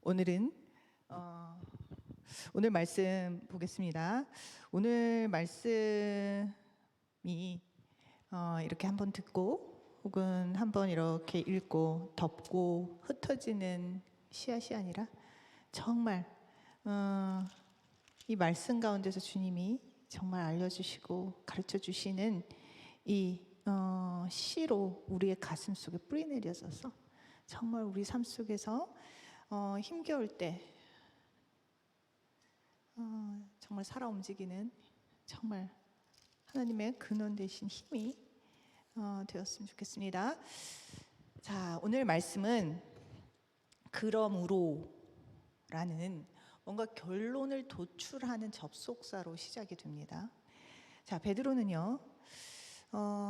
오늘은 오늘 말씀 보겠습니다. 오늘 말씀이 이렇게 한번 듣고 혹은 한번 이렇게 읽고 덮고 흩어지는 씨앗이 아니라 정말 이 말씀 가운데서 주님이 정말 알려주시고 가르쳐 주시는 이 씨로 우리의 가슴 속에 뿌리 내려져서 정말 우리 삶 속에서 힘겨울 때 정말 살아 움직이는 정말 하나님의 근원 되신 힘이 되었으면 좋겠습니다. 자, 오늘 말씀은 그러므로 라는 뭔가 결론을 도출하는 접속사로 시작이 됩니다. 자, 베드로는요,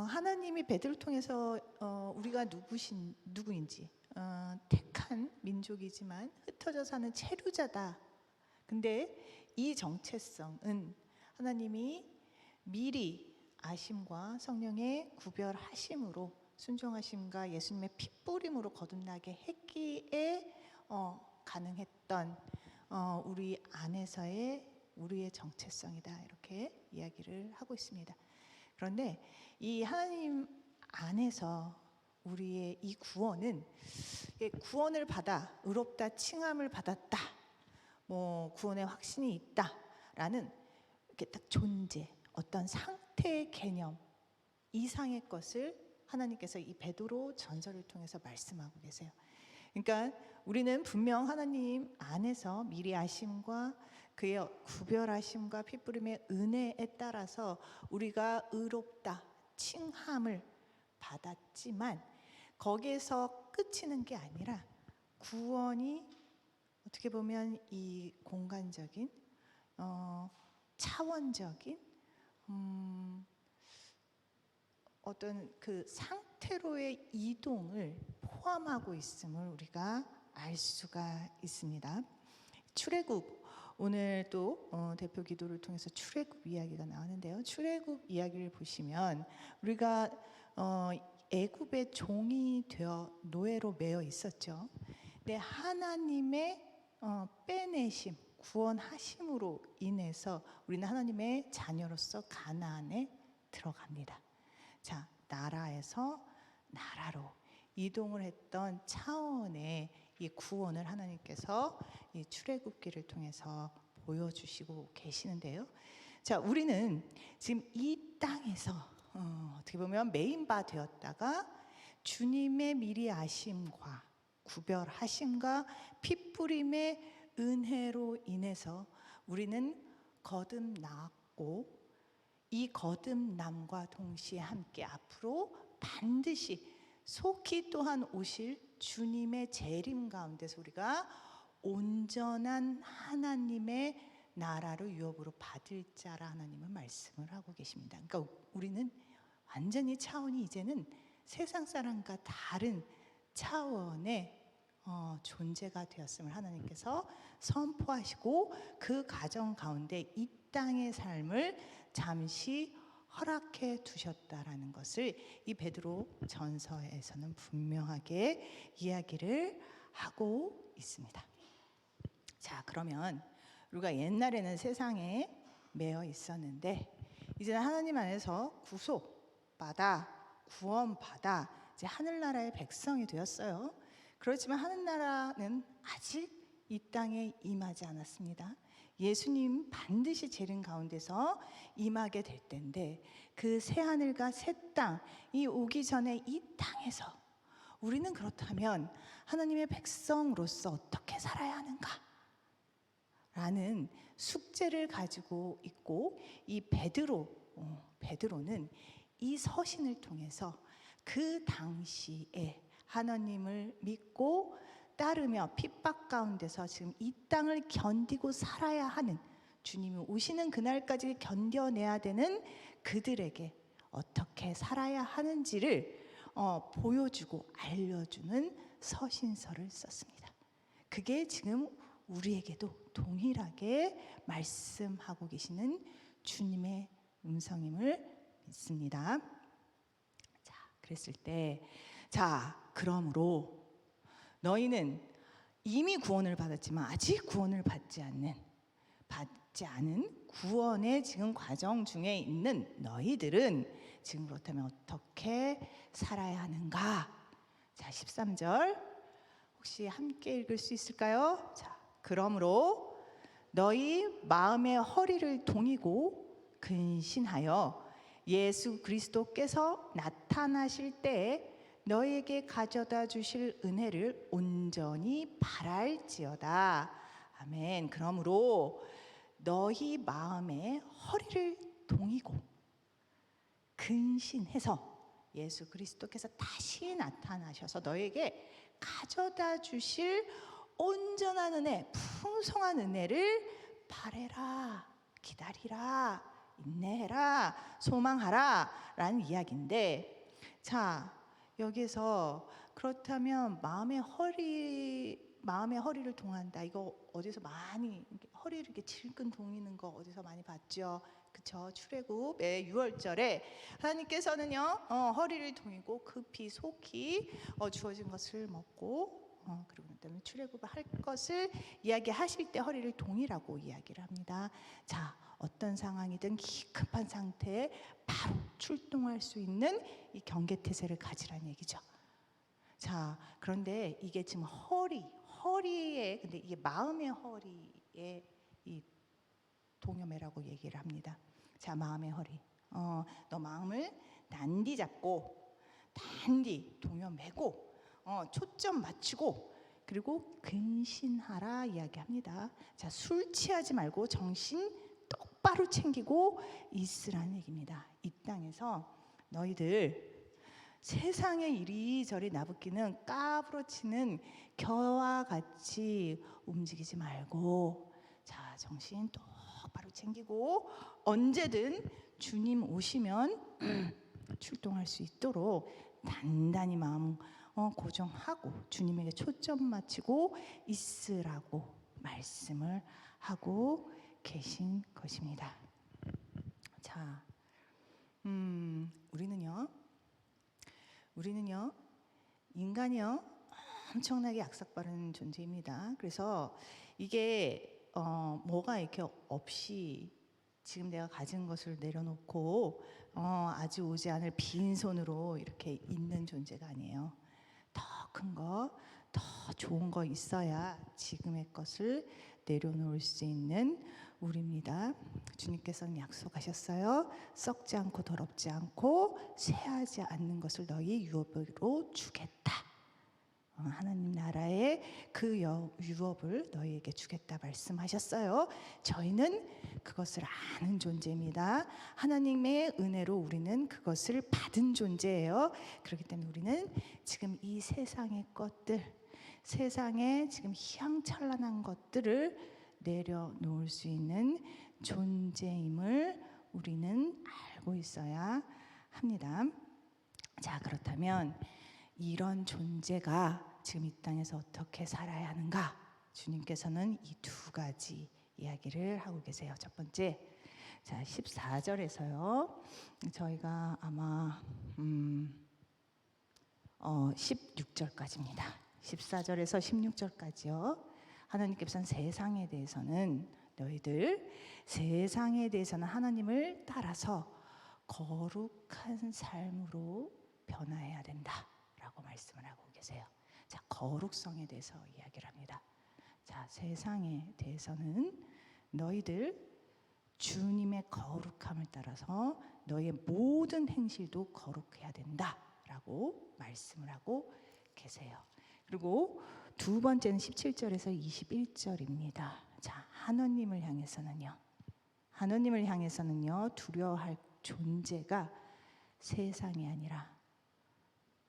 하나님이 베드로를 통해서 우리가 누구인지 택한 민족이지만 흩어져 사는 체류자다. 근데 이 정체성은 하나님이 미리 아심과 성령의 구별하심으로 순종하심과 예수님의 핏뿌림으로 거듭나게 했기에 가능했던 우리 안에서의 우리의 정체성이다, 이렇게 이야기를 하고 있습니다. 그런데 이 하나님 안에서 우리의 이 구원은 구원을 받아 의롭다 칭함을 받았다, 뭐 구원의 확신이 있다라는 이렇게 딱 존재, 어떤 상태의 개념 이상의 것을 하나님께서 이 베드로 전설을 통해서 말씀하고 계세요. 그러니까 우리는 분명 하나님 안에서 미리 아심과 그의 구별하심과 핏부림의 은혜에 따라서 우리가 의롭다 칭함을 받았지만 거기에서 끝이는 게 아니라 구원이 어떻게 보면 이 공간적인 차원적인 어떤 그 상태로의 이동을 포함하고 있음을 우리가 알 수가 있습니다. 출애굽, 오늘 또 대표 기도를 통해서 출애굽 이야기가 나오는데요. 출애굽 이야기를 보시면 우리가 애굽의 종이 되어 노예로 매여 있었죠. 근데 하나님의 빼내심, 구원하심으로 인해서 우리는 하나님의 자녀로서 가나안에 들어갑니다. 자, 나라에서 나라로 이동을 했던 차원의 이 구원을 하나님께서 이 출애굽기를 통해서 보여주시고 계시는데요. 자, 우리는 지금 이 땅에서 어떻게 보면 메인바 되었다가 주님의 미리 아심과 구별하심과 핏부림의 은혜로 인해서 우리는 거듭났고 이 거듭남과 동시에 함께 앞으로 반드시 속히 또한 오실 주님의 재림 가운데서 우리가 온전한 하나님의 나라를 유업으로 받을 자라 하나님은 말씀을 하고 계십니다. 그러니까 우리는 완전히 차원이 이제는 세상 사람과 다른 차원의 존재가 되었음을 하나님께서 선포하시고 그 가정 가운데 이 땅의 삶을 잠시 허락해 두셨다라는 것을 이 베드로 전서에서는 분명하게 이야기를 하고 있습니다. 자, 그러면 우리가 옛날에는 세상에 매여 있었는데 이제는 하나님 안에서 구속받아 구원받아 이제 하늘나라의 백성이 되었어요. 그렇지만 하늘나라는 아직 이 땅에 임하지 않았습니다. 예수님 반드시 재림 가운데서 임하게 될 때인데 그 새하늘과 새 땅이 오기 전에 이 땅에서 우리는 그렇다면 하나님의 백성으로서 어떻게 살아야 하는가? 라는 숙제를 가지고 있고 이 베드로는 이 서신을 통해서 그 당시에 하나님을 믿고 따르며 핍박 가운데서 지금 이 땅을 견디고 살아야 하는, 주님이 오시는 그날까지 견뎌내야 되는 그들에게 어떻게 살아야 하는지를 보여주고 알려주는 서신서를 썼습니다. 그게 지금 우리에게도 동일하게 말씀하고 계시는 주님의 음성임을 믿습니다. 자, 그랬을 때, 자, 그러므로 너희는 이미 구원을 받았지만 아직 구원을 받지 않은 구원의 지금 과정 중에 있는 너희들은 지금 그렇다면 어떻게 살아야 하는가? 자, 13절 혹시 함께 읽을 수 있을까요? 자, 그러므로 너희 마음의 허리를 동이고 근신하여 예수 그리스도께서 나타나실 때에 너희에게 가져다 주실 은혜를 온전히 바랄지어다. 아멘. 그러므로 너희 마음의 허리를 동이고 근신해서 예수 그리스도께서 다시 나타나셔서 너에게 가져다 주실 온전한 은혜, 풍성한 은혜를 바라라, 기다리라, 인내해라, 소망하라 라는 이야기인데, 자, 여기서 그렇다면 마음의 허리를 동한다. 이거 어디서 많이 허리를 이렇게 질끈 동이는 거 어디서 많이 봤죠? 그쵸? 출애굽의 6월절에 하나님께서는요 허리를 동이고 급히 속히 주어진 것을 먹고 그리고 그다음에 출애굽을 할 것을 이야기하실 때 허리를 동이라고 이야기를 합니다. 자, 어떤 상황이든 급한 상태에 바로 출동할 수 있는 이 경계태세를 가지라는 얘기죠. 자, 그런데 이게 지금 허리에 근데 이게 마음의 허리에 이 동여매라고 얘기를 합니다. 자, 마음의 허리. 너 마음을 단디 잡고 단디 동여매고 초점 맞추고 그리고 근신하라 이야기합니다. 자, 술 취하지 말고 정신 똑바로 챙기고 있으라는 얘기입니다. 이 땅에서 너희들 세상에 이리저리 나부끼는 까부러치는 겨와 같이 움직이지 말고 자, 정신 똑바로 챙기고 언제든 주님 오시면 출동할 수 있도록 단단히 마음 고정하고 주님에게 초점 맞추고 있으라고 말씀을 하고 계신 것입니다. 자, 우리는요 인간이요 엄청나게 약삭빠른 존재입니다. 그래서 이게 뭐가 이렇게 없이 지금 내가 가진 것을 내려놓고 아직 오지 않을 빈손으로 이렇게 있는 존재가 아니에요. 더 큰 거, 더 좋은 거 있어야 지금의 것을 내려놓을 수 있는 우리입니다. 주님께서는 약속하셨어요. 썩지 않고 더럽지 않고 쇠하지 않는 것을 너희 유업으로 주겠다. 하나님 나라의 그 유업을 너희에게 주겠다 말씀하셨어요. 저희는 그것을 아는 존재입니다. 하나님의 은혜로 우리는 그것을 받은 존재예요. 그렇기 때문에 우리는 지금 이 세상의 것들, 세상에 지금 희망찬란한 것들을 내려놓을 수 있는 존재임을 우리는 알고 있어야 합니다. 자, 그렇다면 이런 존재가 지금 이 땅에서 어떻게 살아야 하는가? 주님께서는 이 두 가지 이야기를 하고 계세요. 첫 번째, 자 14절에서요. 저희가 아마 16절까지입니다. 14절에서 16절까지요. 하나님께서는 세상에 대해서는 너희들 세상에 대해서는 하나님을 따라서 거룩한 삶으로 변화해야 된다. 라고 말씀을 하고 계세요. 자, 거룩성에 대해서 이야기를 합니다. 자, 세상에 대해서는 너희들 주님의 거룩함을 따라서 너희의 모든 행실도 거룩해야 된다 라고 말씀을 하고 계세요. 그리고 두 번째는 17절에서 21절입니다. 자, 하나님을 향해서는요 두려워할 존재가 세상이 아니라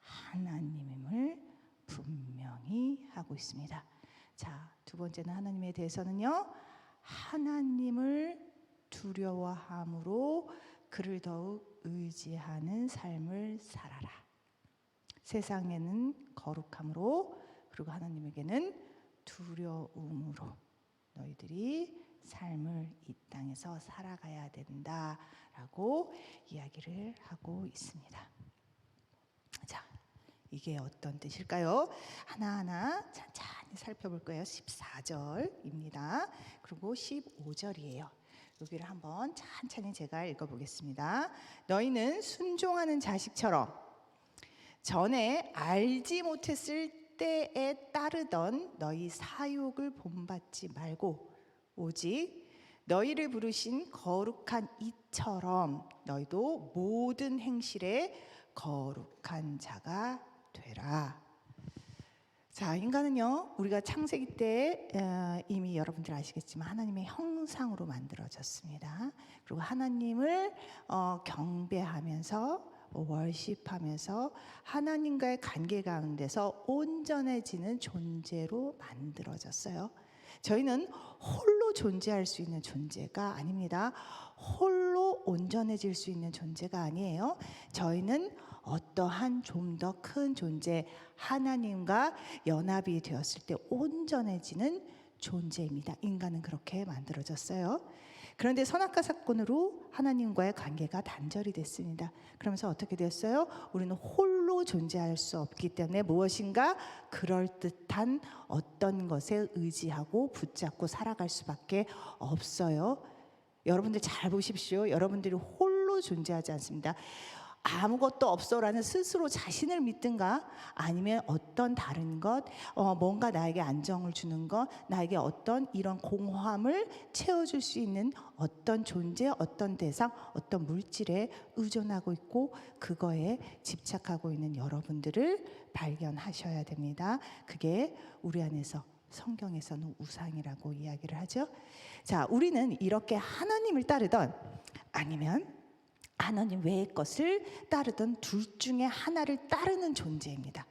하나님임을 분명히 하고 있습니다. 자, 두 번째는 하나님에 대해서는요 하나님을 두려워함으로 그를 더욱 의지하는 삶을 살아라. 세상에는 거룩함으로 그리고 하나님에게는 두려움으로 너희들이 삶을 이 땅에서 살아가야 된다라고 이야기를 하고 있습니다. 자, 이게 어떤 뜻일까요? 하나하나 찬찬히 살펴볼 거예요. 14절입니다. 그리고 15절이에요. 여기를 한번 찬찬히 제가 읽어보겠습니다. 너희는 순종하는 자식처럼 전에 알지 못했을 때에 따르던 너희 사욕을 본받지 말고 오직 너희를 부르신 거룩한 이처럼 너희도 모든 행실에 거룩한 자가 되라. 자, 인간은요, 우리가 창세기 때 이미 여러분들 아시겠지만 하나님의 형상으로 만들어졌습니다. 그리고 하나님을 경배하면서 월십하면서 하나님과의 관계 가운데서 온전해지는 존재로 만들어졌어요. 저희는 홀로 존재할 수 있는 존재가 아닙니다. 홀로 온전해질 수 있는 존재가 아니에요. 저희는 어떠한 좀 더 큰 존재, 하나님과 연합이 되었을 때 온전해지는 존재입니다. 인간은 그렇게 만들어졌어요. 그런데 선악과 사건으로 하나님과의 관계가 단절이 됐습니다. 그러면서 어떻게 됐어요? 우리는 홀로 존재할 수 없기 때문에 무엇인가 그럴듯한 어떤 것에 의지하고 붙잡고 살아갈 수밖에 없어요. 여러분들 잘 보십시오. 여러분들이 홀로 존재하지 않습니다. 아무것도 없어라는 스스로 자신을 믿든가 아니면 어떤 다른 것, 뭔가 나에게 안정을 주는 것, 나에게 어떤 이런 공허함을 채워줄 수 있는 어떤 존재, 어떤 대상, 어떤 물질에 의존하고 있고 그거에 집착하고 있는 여러분들을 발견하셔야 됩니다. 그게 우리 안에서 성경에서는 우상이라고 이야기를 하죠. 자, 우리는 이렇게 하나님을 따르던 아니면 하나님 외의 것을 따르던 둘 중에 하나를 따르는 존재입니다.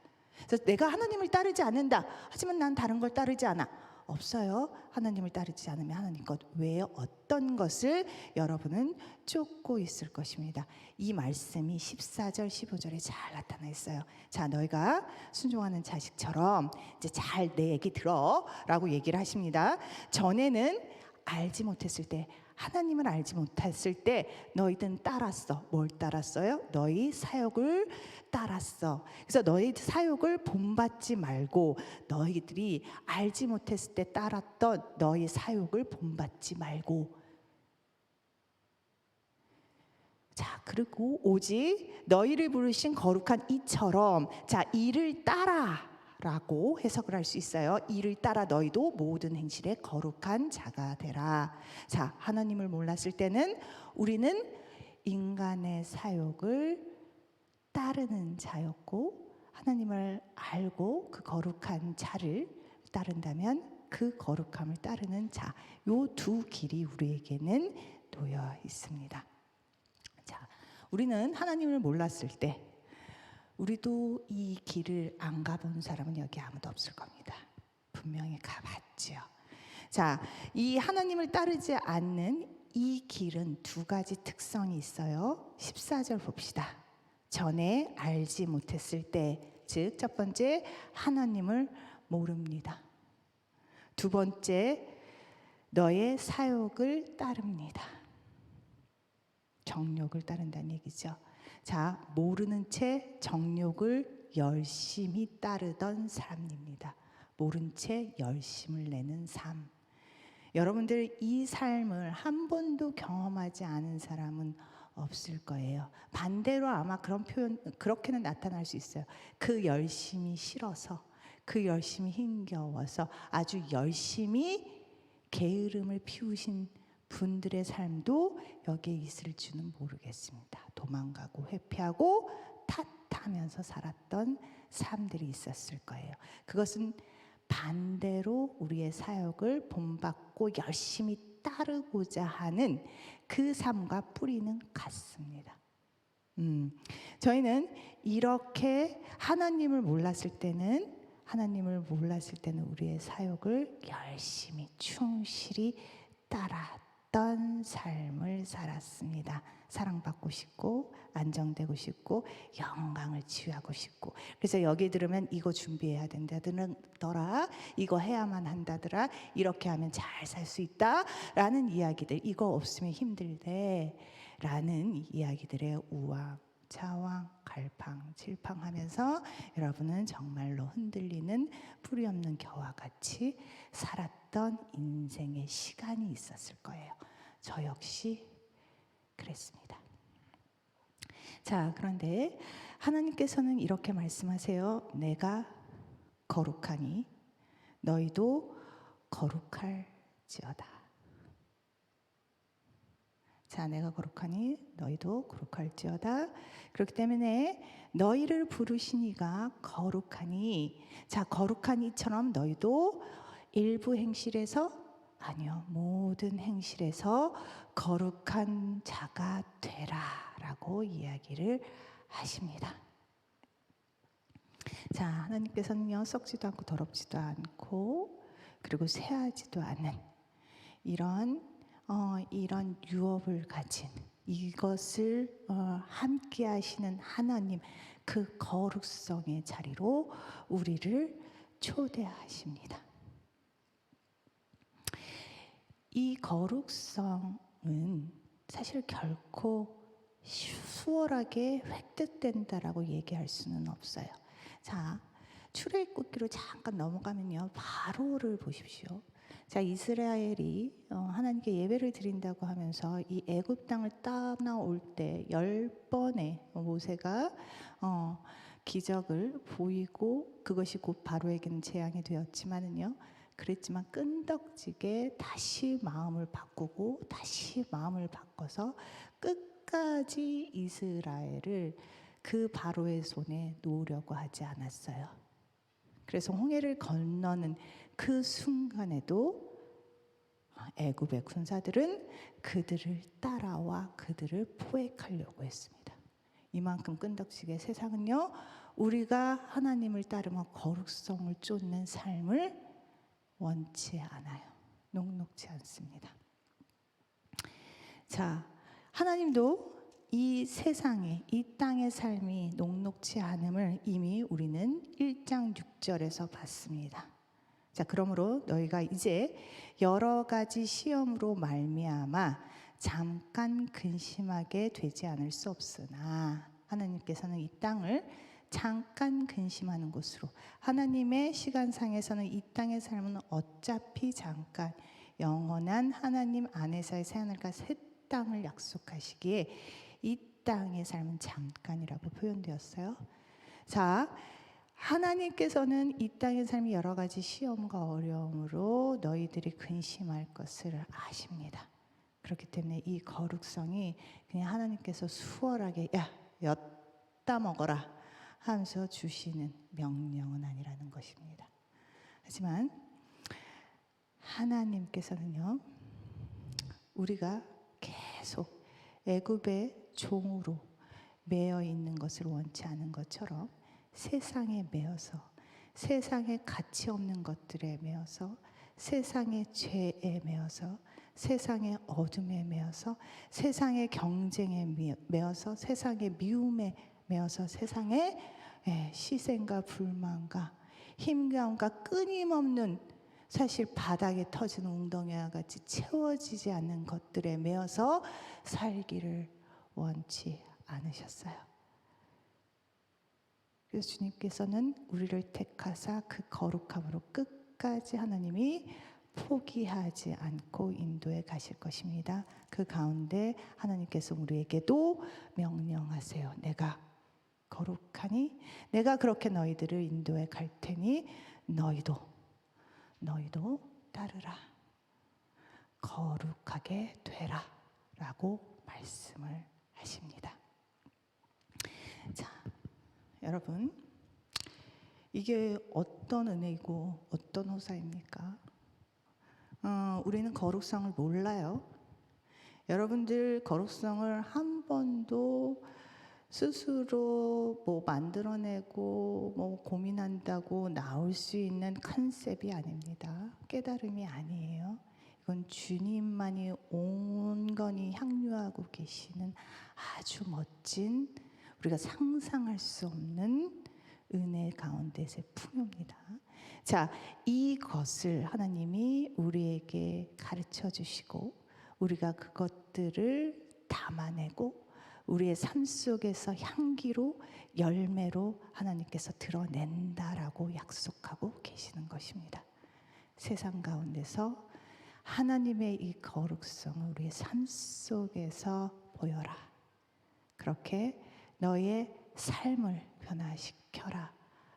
그래서 내가 하나님을 따르지 않는다. 하지만 난 다른 걸 따르지 않아. 없어요. 하나님을 따르지 않으면 하나님 것 외에 어떤 것을 여러분은 쫓고 있을 것입니다. 이 말씀이 14절, 15절에 잘 나타나 있어요. 자, 너희가 순종하는 자식처럼 이제 잘 내 얘기 들어라고 얘기를 하십니다. 전에는 알지 못했을 때, 하나님을 알지 못했을 때 너희들은 따랐어. 뭘 따랐어요? 너희 사욕을 따랐어. 그래서 너희 사욕을 본받지 말고 너희들이 알지 못했을 때 따랐던 너희 사욕을 본받지 말고. 자, 그리고 오직 너희를 부르신 거룩한 이처럼, 자, 이를 따라 라고 해석을 할 수 있어요. 이를 따라 너희도 모든 행실에 거룩한 자가 되라. 자, 하나님을 몰랐을 때는 우리는 인간의 사욕을 따르는 자였고, 하나님을 알고 그 거룩한 자를 따른다면 그 거룩함을 따르는 자, 요 두 길이 우리에게는 놓여 있습니다. 자, 우리는 하나님을 몰랐을 때 우리도 이 길을 안 가본 사람은 여기 아무도 없을 겁니다. 분명히 가봤죠. 자, 이 하나님을 따르지 않는 이 길은 두 가지 특성이 있어요. 14절 봅시다. 전에 알지 못했을 때, 즉 첫 번째 하나님을 모릅니다. 두 번째 너의 사욕을 따릅니다. 정욕을 따른다는 얘기죠. 자, 모르는 채 정욕을 열심히 따르던 사람입니다. 모른 채 열심을 내는 삶. 여러분들 이 삶을 한 번도 경험하지 않은 사람은 없을 거예요. 반대로 아마 그런 표현, 그렇게는 나타날 수 있어요. 그 열심이 싫어서, 그 열심이 힘겨워서 아주 열심히 게으름을 피우신 분들의 삶도 여기에 있을 줄은 모르겠습니다. 도망가고 회피하고 탓하면서 살았던 삶들이 있었을 거예요. 그것은 반대로 우리의 사역을 본받고 열심히 따르고자 하는 그 삶과 뿌리는 같습니다. 저희는 이렇게 하나님을 몰랐을 때는 우리의 사역을 열심히 충실히 따랐던 삶을 살았습니다. 사랑받고 싶고 안정되고 싶고 영광을 취하고 싶고, 그래서 여기 들으면 이거 준비해야 된다더라, 이거 해야만 한다더라, 이렇게 하면 잘 살 수 있다 라는 이야기들, 이거 없으면 힘들대 라는 이야기들의 우악, 좌왕, 갈팡질팡하면서 여러분은 정말로 흔들리는 뿌리 없는 겨와 같이 살았던 인생의 시간이 있었을 거예요. 저 역시 그랬습니다. 자, 그런데 하나님께서는 이렇게 말씀하세요. 내가 거룩하니 너희도 거룩할지어다. 자, 내가 거룩하니 너희도 거룩할지어다. 그렇기 때문에 너희를 부르신 이가 거룩하니, 자, 거룩한 이처럼 너희도 일부 행실에서, 아니요, 모든 행실에서 거룩한 자가 되라 라고 이야기를 하십니다. 자, 하나님께서는요, 썩지도 않고 더럽지도 않고 그리고 쇠하지도 않은 이런 유업을 가진 이것을 함께 하시는 하나님, 그 거룩성의 자리로 우리를 초대하십니다. 이 거룩성은 사실 결코 수월하게 획득된다라고 얘기할 수는 없어요. 자, 출애굽기로 잠깐 넘어가면요, 바로를 보십시오. 자, 이스라엘이 하나님께 예배를 드린다고 하면서 이 애굽 땅을 떠나올 때 10번의 모세가 기적을 보이고 그것이 곧 바로에게는 재앙이 되었지만은요, 그랬지만 끈덕지게 다시 마음을 바꾸고 다시 마음을 바꿔서 끝까지 이스라엘을 그 바로의 손에 놓으려고 하지 않았어요. 그래서 홍해를 건너는 그 순간에도 애굽의 군사들은 그들을 따라와 그들을 포획하려고 했습니다. 이만큼 끈덕지게 세상은요, 우리가 하나님을 따르며 거룩성을 쫓는 삶을 원치 않아요. 녹록지 않습니다. 자, 하나님도 이 세상에, 이 땅의 삶이 녹록지 않음을 이미 우리는 1장 6절에서 봤습니다. 자, 그러므로 너희가 이제 여러 가지 시험으로 말미암아 잠깐 근심하게 되지 않을 수 없으나, 하나님께서는 이 땅을 잠깐 근심하는 곳으로, 하나님의 시간상에서는 이 땅의 삶은 어차피 잠깐 영원한 하나님 안에서의 새하늘과 새 땅을 약속하시기에 이 땅의 삶은 잠깐이라고 표현되었어요. 자, 하나님께서는 이 땅의 삶이 여러 가지 시험과 어려움으로 너희들이 근심할 것을 아십니다. 그렇기 때문에 이 거룩성이 그냥 하나님께서 수월하게 엿다 먹어라 하면서 주시는 명령은 아니라는 것입니다. 하지만 하나님께서는요, 우리가 계속 애굽의 종으로 매여 있는 것을 원치 않은 것처럼 세상에 매여서, 세상에 가치 없는 것들에 매여서, 세상의 죄에 매여서, 세상의 어둠에 매여서, 세상의 경쟁에 매여서, 세상의 미움에 매여서, 세상의 시샘과 불만과 힘겨움과 끊임없는, 사실 바닥에 터지는 웅덩이와 같이 채워지지 않는 것들에 매여서 살기를 원치 않으셨어요. 그래서 주님께서는 우리를 택하사 그 거룩함으로 끝까지 하나님이 포기하지 않고 인도해 가실 것입니다. 그 가운데 하나님께서 우리에게도 명령하세요. 내가 거룩하니 내가 그렇게 너희들을 인도해 갈 테니 너희도 따르라. 거룩하게 되라 라고 말씀을 하십니다. 자, 여러분, 이게 어떤 은혜이고 어떤 호사입니까? 우리는 거룩성을 몰라요. 여러분들 거룩성을 한 번도 스스로 만들어내고 고민한다고 나올 수 있는 컨셉이 아닙니다. 깨달음이 아니에요. 이건 주님만이 온건히 향유하고 계시는 아주 멋진, 우리가 상상할 수 없는 은혜 가운데서의 풍요입니다. 자, 이것을 하나님이 우리에게 가르쳐 주시고 우리가 그것들을 담아내고 우리의 삶 속에서 향기로 열매로 하나님께서 드러낸다라고 약속하고 계시는 것입니다. 세상 가운데서 하나님의 이 거룩성을 우리의 삶 속에서 보여라. 그렇게 너의 삶을 변화시켜라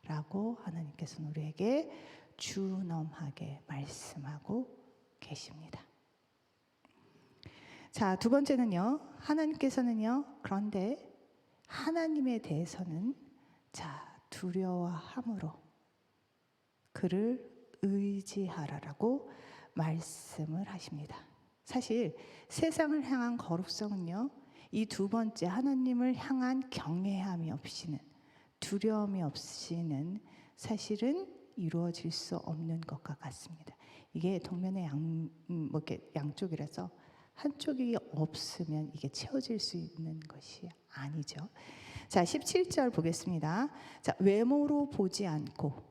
라고 하나님께서는 우리에게 준엄하게 말씀하고 계십니다. 자, 두 번째는요, 하나님께서는요, 그런데 하나님에 대해서는 두려워함으로 그를 의지하라라고 말씀을 하십니다. 사실 세상을 향한 거룩성은요, 이 두 번째 하나님을 향한 경외함이 없이는, 두려움이 없이는 사실은 이루어질 수 없는 것과 같습니다. 이게 동면의 양쪽이라서 한쪽이 없으면 이게 채워질 수 있는 것이 아니죠. 자, 17절 보겠습니다. 자, 외모로 보지 않고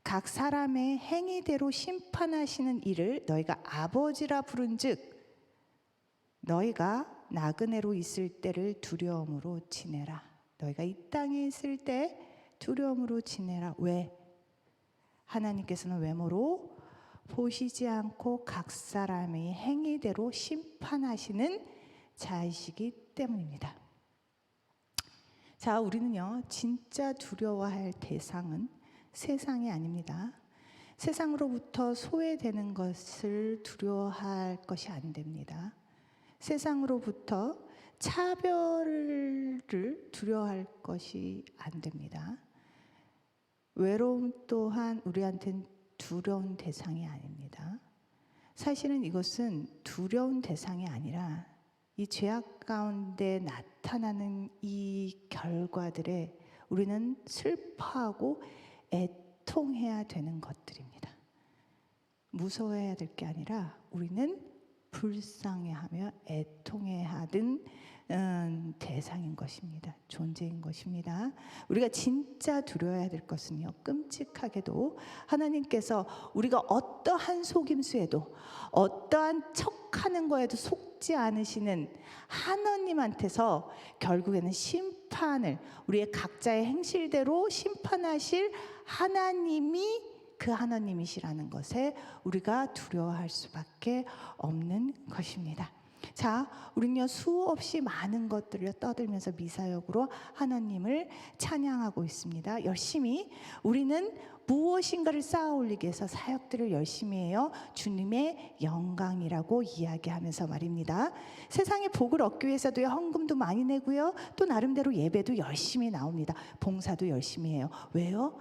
각 사람의 행위대로 심판하시는 이를 너희가 아버지라 부른즉 너희가 나그네로 있을 때를 두려움으로 지내라. 너희가 이 땅에 있을 때 두려움으로 지내라. 왜? 하나님께서는 외모로 보시지 않고 각 사람의 행위대로 심판하시는 자이시기 때문입니다. 자, 우리는요, 진짜 두려워할 대상은 세상이 아닙니다. 세상으로부터 소외되는 것을 두려워할 것이 안 됩니다. 세상으로부터 차별을 두려워할 것이 안 됩니다. 외로움 또한 우리한테는 두려운 대상이 아닙니다. 사실은 이것은 두려운 대상이 아니라 이 죄악 가운데 나타나는 이 결과들에 우리는 슬퍼하고 애통해야 되는 것들입니다. 무서워해야 될 게 아니라 우리는 불쌍해하며 애통해야 하는 대상인 것입니다. 존재인 것입니다. 우리가 진짜 두려워야 될 것은요, 끔찍하게도 하나님께서 우리가 어떠한 속임수에도 어떠한 척하는 거에도 속지 않으시는 하나님한테서 결국에는 심판을, 우리의 각자의 행실대로 심판하실 하나님이 그 하나님이시라는 것에 우리가 두려워할 수밖에 없는 것입니다. 자, 우리는요, 수없이 많은 것들을 떠들면서 미사역으로 하나님을 찬양하고 있습니다. 열심히 우리는 무엇인가를 쌓아 올리기 위해서 사역들을 열심히 해요. 주님의 영광이라고 이야기하면서 말입니다. 세상의 복을 얻기 위해서도요, 헌금도 많이 내고요, 또 나름대로 예배도 열심히 나옵니다. 봉사도 열심히 해요. 왜요?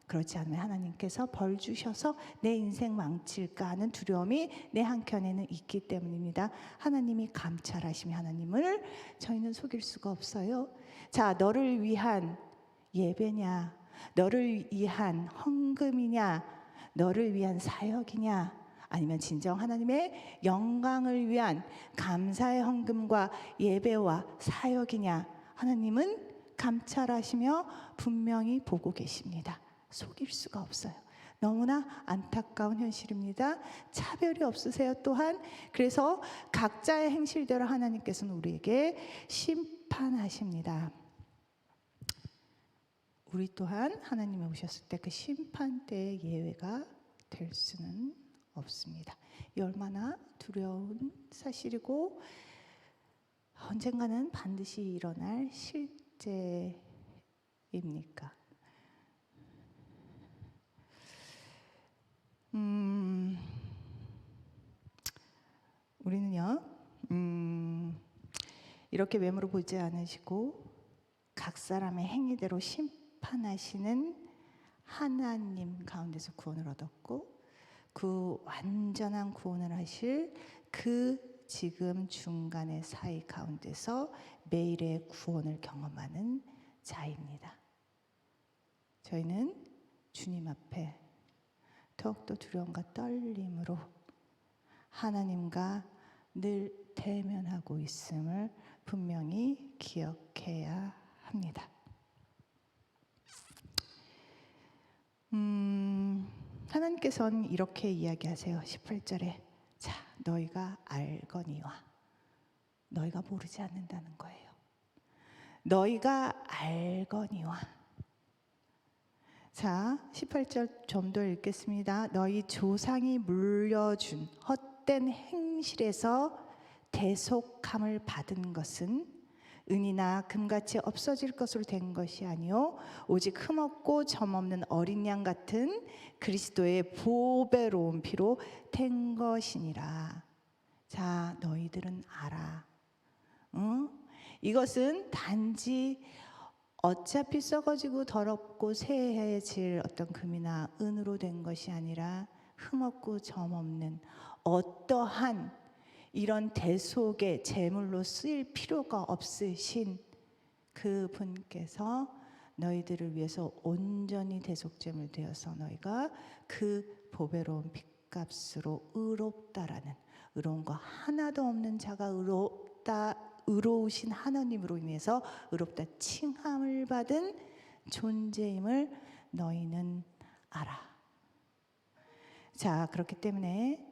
그렇지 않으면 하나님께서 벌 주셔서 내 인생 망칠까 하는 두려움이 내 한켠에는 있기 때문입니다. 하나님이 감찰하시며 하나님을 저희는 속일 수가 없어요. 자, 너를 위한 예배냐, 너를 위한 헌금이냐, 너를 위한 사역이냐, 아니면 진정 하나님의 영광을 위한 감사의 헌금과 예배와 사역이냐, 하나님은 감찰하시며 분명히 보고 계십니다. 속일 수가 없어요. 너무나 안타까운 현실입니다. 차별이 없으세요. 또한 그래서 각자의 행실대로 하나님께서는 우리에게 심판하십니다. 우리 또한 하나님이 오셨을 때 그 심판대의 예외가 될 수는 없습니다. 이 얼마나 두려운 사실이고 언젠가는 반드시 일어날 실제입니까? 우리는요, 이렇게 외모로 보지 않으시고 각 사람의 행위대로 심판하시는 하나님 가운데서 구원을 얻었고, 그 완전한 구원을 하실 그 지금 중간의 사이 가운데서 매일의 구원을 경험하는 자입니다. 저희는 주님 앞에 더욱더 두려움과 떨림으로 하나님과 늘 대면하고 있음을 분명히 기억해야 합니다. 하나님께서는 이렇게 이야기하세요. 18절에 자, 너희가 알거니와 너희가 모르지 않는다는 거예요. 너희가 알거니와. 자, 18절 좀 더 읽겠습니다. 너희 조상이 물려준 헛된 행실에서 대속함을 받은 것은 은이나 금같이 없어질 것으로 된 것이 아니요 오직 흠없고 점없는 어린 양 같은 그리스도의 보배로운 피로 된 것이니라. 자, 너희들은 알아. 응? 이것은 단지 어차피 썩어지고 더럽고 새해질 어떤 금이나 은으로 된 것이 아니라 흠없고 점없는 어떠한 이런 대속의 제물로 쓰일 필요가 없으신 그 분께서 너희들을 위해서 온전히 대속제물 되어서 너희가 그 보배로운 핏값으로 의롭다라는, 의로운 거 하나도 없는 자가 의로우신 하나님으로 인해서 의롭다 칭함을 받은 존재임을 너희는 알아. 자, 그렇기 때문에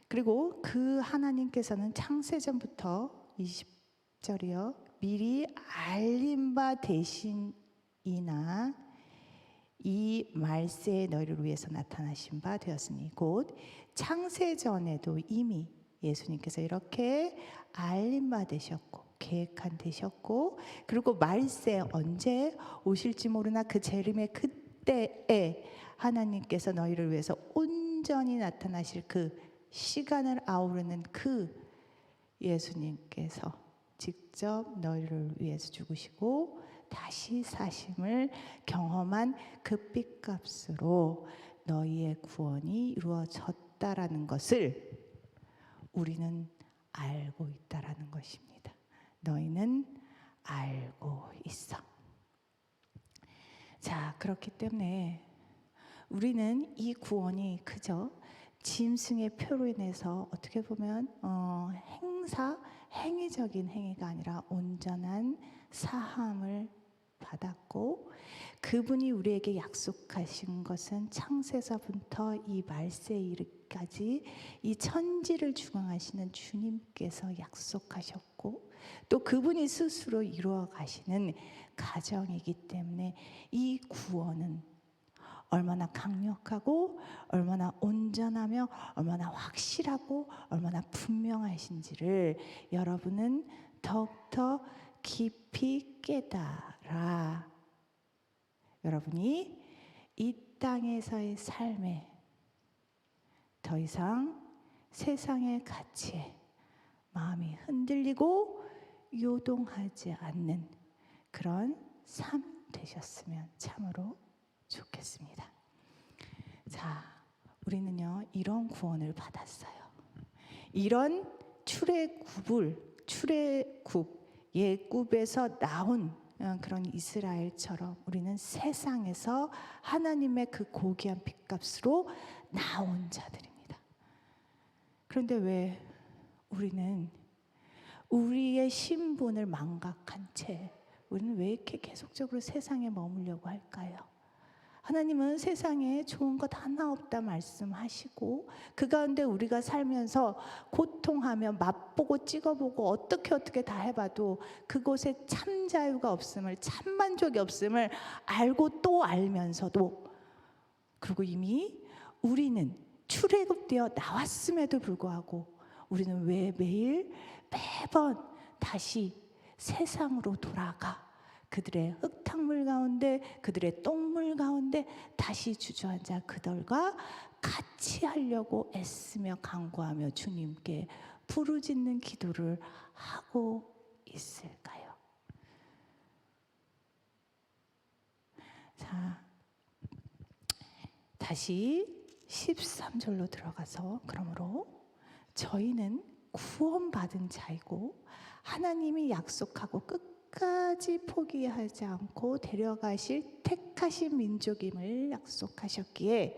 그리고 그 하나님께서는 창세전부터 20절이요 미리 알린 바 되신이나 이 말세에 너희를 위해서 나타나신 바 되었으니 곧 창세전에도 이미 예수님께서 이렇게 알린 바 되셨고 계획한 되셨고, 그리고 말세 언제 오실지 모르나 그 재림의 그때에 하나님께서 너희를 위해서 온전히 나타나실 그 시간을 아우르는 그 예수님께서 직접 너희를 위해서 죽으시고 다시 사심을 경험한 그 핏값으로 너희의 구원이 이루어졌다라는 것을 우리는 알고 있다라는 것입니다. 너희는 알고 있어. 자, 그렇기 때문에 우리는 이 구원이 그저 짐승의 표로 인해서 어떻게 보면 행위적인 행위가 아니라 온전한 사함을 받았고, 그분이 우리에게 약속하신 것은 창세서부터 이 말세에 이르기까지 이 천지를 주관하시는 주님께서 약속하셨고, 또 그분이 스스로 이루어 가시는 가정이기 때문에 이 구원은 얼마나 강력하고 얼마나 온전하며 얼마나 확실하고 얼마나 분명하신지를 여러분은 더욱더 깊이 깨달아 여러분이 이 땅에서의 삶에 더 이상 세상의 가치에 마음이 흔들리고 요동하지 않는 그런 삶 되셨으면 참으로 좋겠습니다. 자, 우리는요 이런 구원을 받았어요. 이런 출애굽 예굽에서 나온 그런 이스라엘처럼 우리는 세상에서 하나님의 그 고귀한 핏값으로 나온 자들입니다. 그런데 왜 우리는 우리의 신분을 망각한 채 우리는 왜 이렇게 계속적으로 세상에 머물려고 할까요? 하나님은 세상에 좋은 것 하나 없다 말씀하시고 그 가운데 우리가 살면서 고통하며 맛보고 찍어보고 어떻게 다 해봐도 그곳에 참 자유가 없음을, 참 만족이 없음을 알고 또 알면서도, 그리고 이미 우리는 출애굽되어 나왔음에도 불구하고 우리는 왜 매번 다시 세상으로 돌아가 그들의 흙탕물 가운데 그들의 똥물 가운데 다시 주저앉아 그들과 같이 하려고 애쓰며 간구하며 주님께 부르짖는 기도를 하고 있을까요? 자, 다시 13절로 들어가서 그러므로 저희는 구원받은 자이고 하나님이 약속하고 끝까지 포기하지 않고 데려가실 택하신 민족임을 약속하셨기에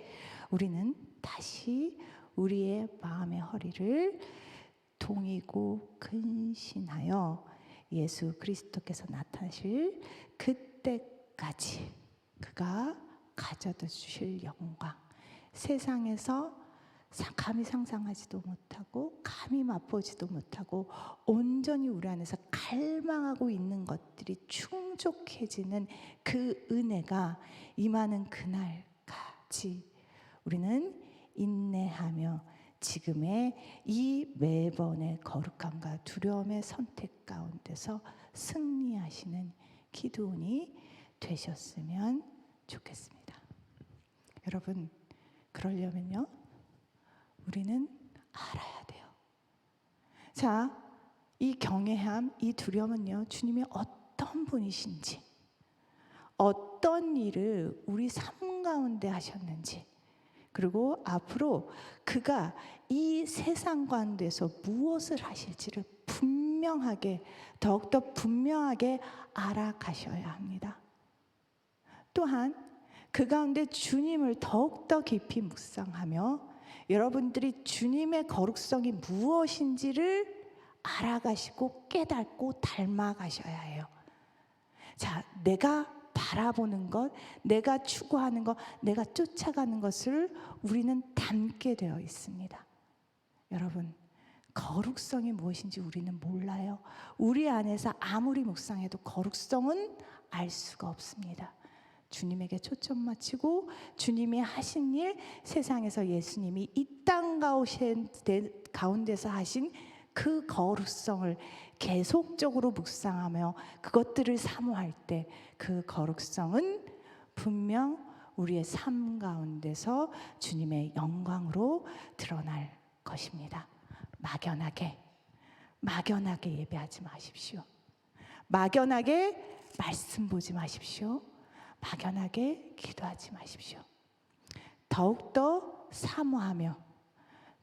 우리는 다시 우리의 마음의 허리를 동이고 근신하여 예수 그리스도께서 나타나실 그때까지 그가 가져다 주실 영광, 세상에서 감히 상상하지도 못하고 감히 맛보지도 못하고 온전히 우리 안에서 갈망하고 있는 것들이 충족해지는 그 은혜가 임하는 그날까지 우리는 인내하며 지금의 이 매번의 거룩함과 두려움의 선택 가운데서 승리하시는 기드온이 되셨으면 좋겠습니다. 여러분, 그러려면요, 우리는 알아야 돼요. 자, 이 경외함, 이 두려움은요, 주님이 어떤 분이신지, 어떤 일을 우리 삶 가운데 하셨는지, 그리고 앞으로 그가 이 세상 가운데서 무엇을 하실지를 분명하게, 더욱더 분명하게 알아가셔야 합니다. 또한 그 가운데 주님을 더욱더 깊이 묵상하며 여러분들이 주님의 거룩성이 무엇인지를 알아가시고 깨닫고 닮아가셔야 해요. 자, 내가 바라보는 것, 내가 추구하는 것, 내가 쫓아가는 것을 우리는 닮게 되어 있습니다. 여러분, 거룩성이 무엇인지 우리는 몰라요. 우리 안에서 아무리 묵상해도 거룩성은 알 수가 없습니다. 주님에게 초점 맞추고 주님이 하신 일, 세상에서 예수님이 이 땅 가운데서 하신 그 거룩성을 계속적으로 묵상하며 그것들을 사모할 때 그 거룩성은 분명 우리의 삶 가운데서 주님의 영광으로 드러날 것입니다. 막연하게 예배하지 마십시오. 막연하게 말씀 보지 마십시오. 막연하게 기도하지 마십시오. 더욱더 사모하며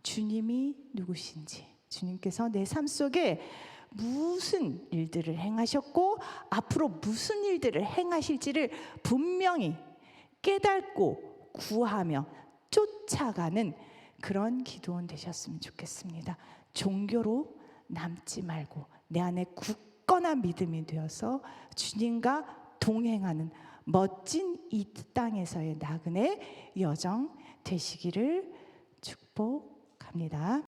주님이 누구신지, 주님께서 내 삶 속에 무슨 일들을 행하셨고 앞으로 무슨 일들을 행하실지를 분명히 깨닫고 구하며 쫓아가는 그런 기도원 되셨으면 좋겠습니다. 종교로 남지 말고 내 안에 굳건한 믿음이 되어서 주님과 동행하는 멋진 이 땅에서의 나그네 여정 되시기를 축복합니다.